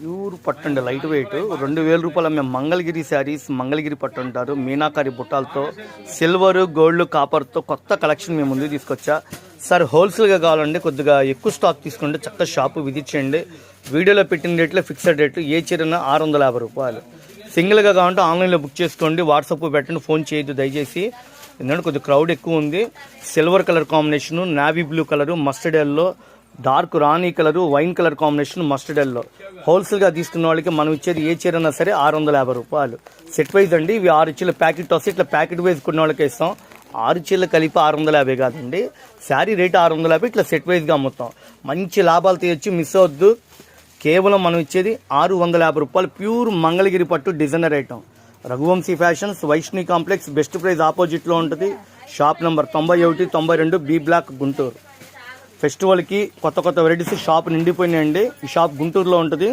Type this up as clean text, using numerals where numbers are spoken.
Pure పట్టు అండి, light weight. 2000 రూపాయలు మేము మంగళగిరి శారీస్, మంగళగిరి పట్టు అంటారు. మీనాకారి బుట్టాలతో, సిల్వర్, గోల్డ్, కాపర్తో కొత్త కలెక్షన్ మేము ముందుకు తీసుకొచ్చా. సార్ హోల్సేల్గా కావాలండి, కొద్దిగా ఎక్కువ స్టాక్ తీసుకుంటే చక్కగా షాపు విజిట్ చేయండి. వీడియోలో పెట్టిన రేట్లో ఫిక్స్డ్ రేటు, ఏ చీరన 650 రూపాయలు. సింగిల్గా కావాలంటే ఆన్లైన్లో బుక్ చేసుకోండి, వాట్సాప్ పెట్టండి, ఫోన్ చేయొద్దు దయచేసి, ఎందుకంటే కొద్దిగా క్రౌడ్ ఎక్కువ ఉంది. Silver colour combination, navy blue colour, mustard yellow, dark రాణి colour, wine colour combination, mustard yellow. హోల్సేల్గా తీసుకున్న వాళ్ళకి మనం ఇచ్చేది ఏ చీరన్నా సరే 650 రూపాయలు. సెట్ వైజ్ అండి, ఇవి 6 చీరల ప్యాకెట్ వస్తే ఇట్లా ప్యాకెట్ వైజ్ కొన్న వాళ్ళకి ఇస్తాం. 6 చీరలు కలిపి 650 కాదండి, శారీ రేటు 650, ఇట్లా సెట్ వైజ్గా అమ్ముతాం. మంచి లాభాలు తీయొచ్చు, మిస్ అవద్దు. కేవలం మనం ఇచ్చేది 650 రూపాయలు. ప్యూర్ మంగళగిరి పట్టు designer item. Raghuvamshi fashions, Vaishnavi complex, best price ఆపోజిట్లో ఉంటుంది. Shop number 91, 92 B block, Guntur. ఫెస్టివల్కి కొత్త కొత్త వెరైటీస్ షాప్ నిండిపోయినాయండి. ఈ షాప్ గుంటూరులో ఉంటుంది.